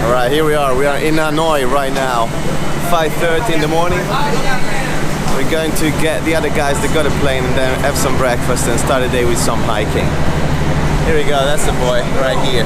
Alright, here we are. We are in Hanoi right now. 5:30 in the morning. We're going to get the other guys that got a plane and then have some breakfast and start the day with some hiking. Here we go, that's the boy right here.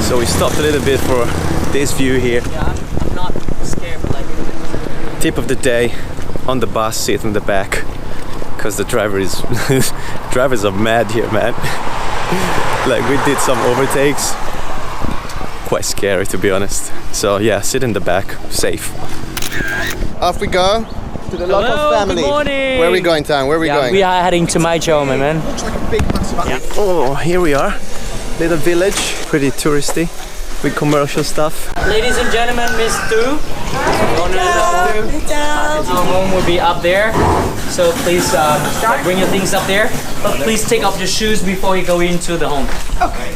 So we stopped a little bit for this view here. Yeah, I'm not scared, but like... Tip of the day, on the bus, sit in the back. Because the driver is... drivers are mad here, man. Like, we did some overtakes. Quite scary, to be honest. So yeah, sit in the back, safe. Off we go to the local family. Good morning. Where are we going, Tang? Where are we going? We are heading to Mai Chau, my man. Looks like a big, massive Oh, here we are. Little village, pretty touristy, with commercial stuff. Ladies and gentlemen, Miss Tu. Our home will be up there, so please bring your things up there. But please take off your shoes before you go into the home. Okay.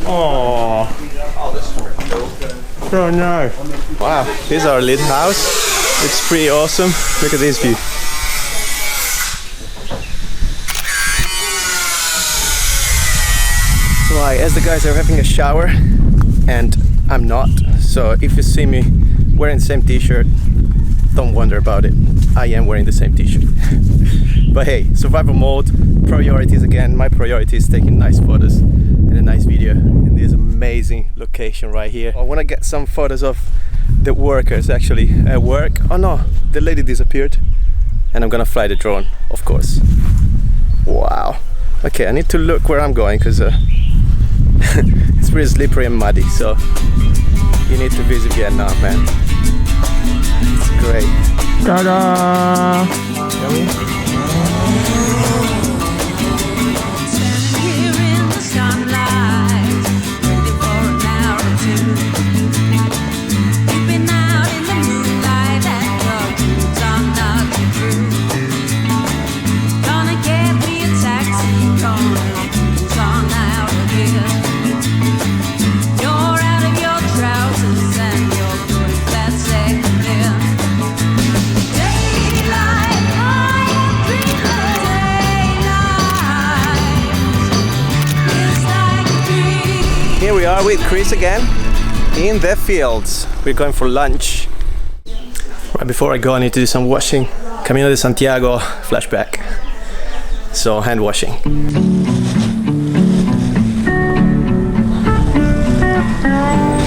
Oh, this is pretty cool. So nice. Wow, this is our little house. It's pretty awesome. Look at this view. Right, as the guys are having a shower and I'm not, so if you see me wearing the same t-shirt, don't wonder about it. I am wearing the same t-shirt. But hey, survival mode, priorities again. My priority is taking nice photos and a nice video in this amazing location right here. I want to get some photos of the workers actually at work. Oh no, the lady disappeared and I'm gonna fly the drone, of course. Wow. Okay, I need to look where I'm going because it's pretty slippery and muddy, so you need to visit Vietnam, man. It's great. Ta-da! Here we are with Chris again in the fields. We're going for lunch. Right before I go, I need to do some washing. Camino de Santiago flashback. So hand washing.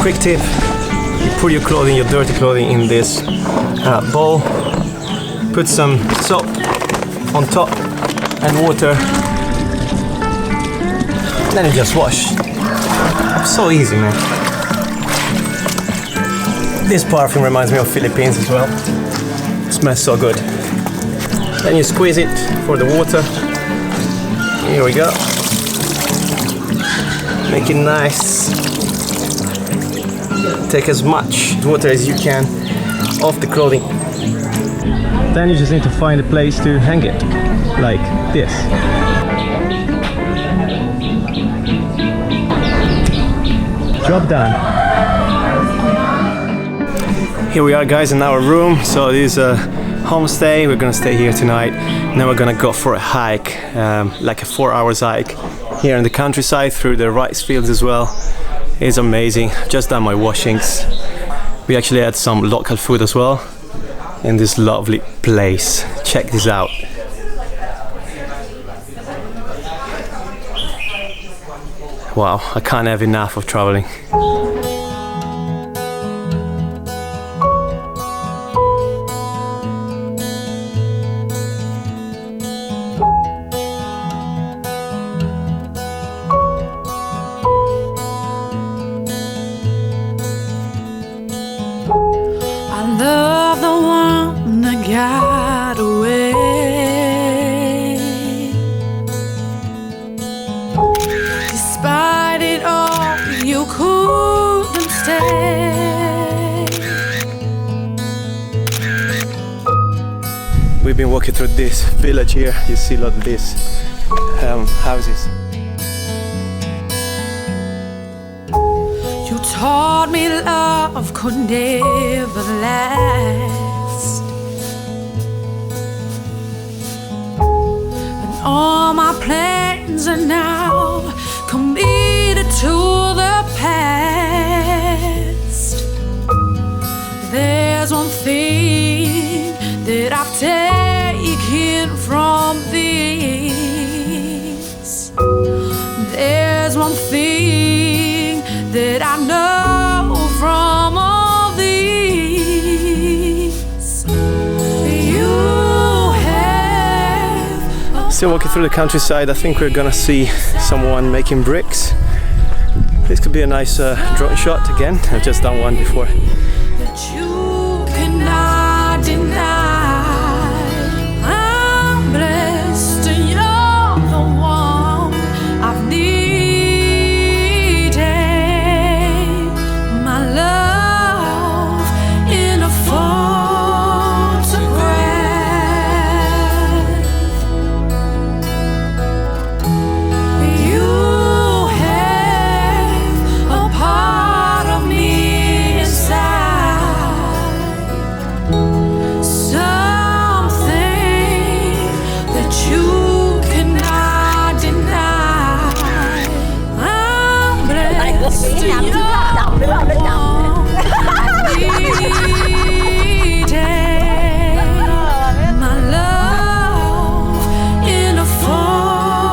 Quick tip: you put your clothing, your dirty clothing, in this bowl. Put some soap on top and water. Then you just wash. So easy, man. This perfume reminds me of Philippines as well. It smells so good. Then you squeeze it for the water. Here we go. Make it nice. Take as much water as you can off the clothing. Then you just need to find a place to hang it, like this. Job done. Here we are, guys, in our room. So this is a homestay. We're gonna stay here tonight. Then we're gonna go for a hike, like a 4 hours hike here in the countryside through the rice fields as well. It's amazing. Just done my washings. We actually had some local food as well in this lovely place. Check this out. Wow, I can't have enough of traveling. I love the one that got away. Despite it all, you couldn't stay. We've been walking through this village here. You see a lot of these houses. You taught me love could never last, and all my plans are now committed to the past. There's one thing that I've taken from this. There's one thing that I know from all these. You have. Still walking through the countryside. I think we're gonna see someone making bricks. This could be a nice drone shot again. I've just done one before. That you cannot deny. I'm blessed and you're the one I've needed. My love in a photograph. You have a part of me inside, something that you cannot deny. I'm blessed and you're the one I needed. My love in a photograph.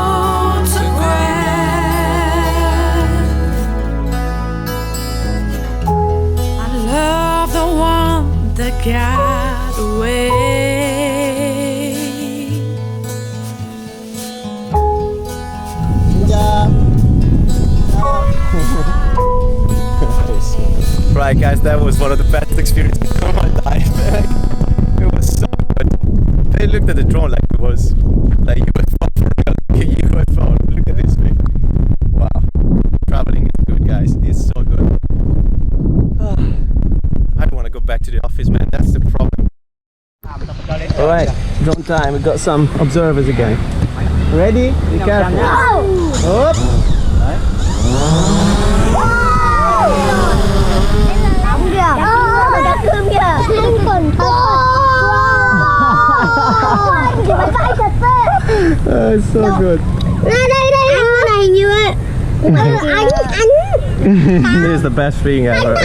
I love the one that got away. Right guys, that was one of the best experiences of my life. It was so good. They looked at the drone like it was like UFO for real. Like a UFO. Look at this thing. Wow. Traveling is good guys. It's so good. I don't want to go back to the office, man. That's the problem. Alright, drone time. We got some observers again. Ready? Be careful. Up. It's so good. This is the best thing ever.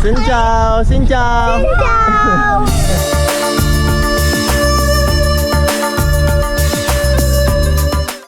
Xin chào, xin chào.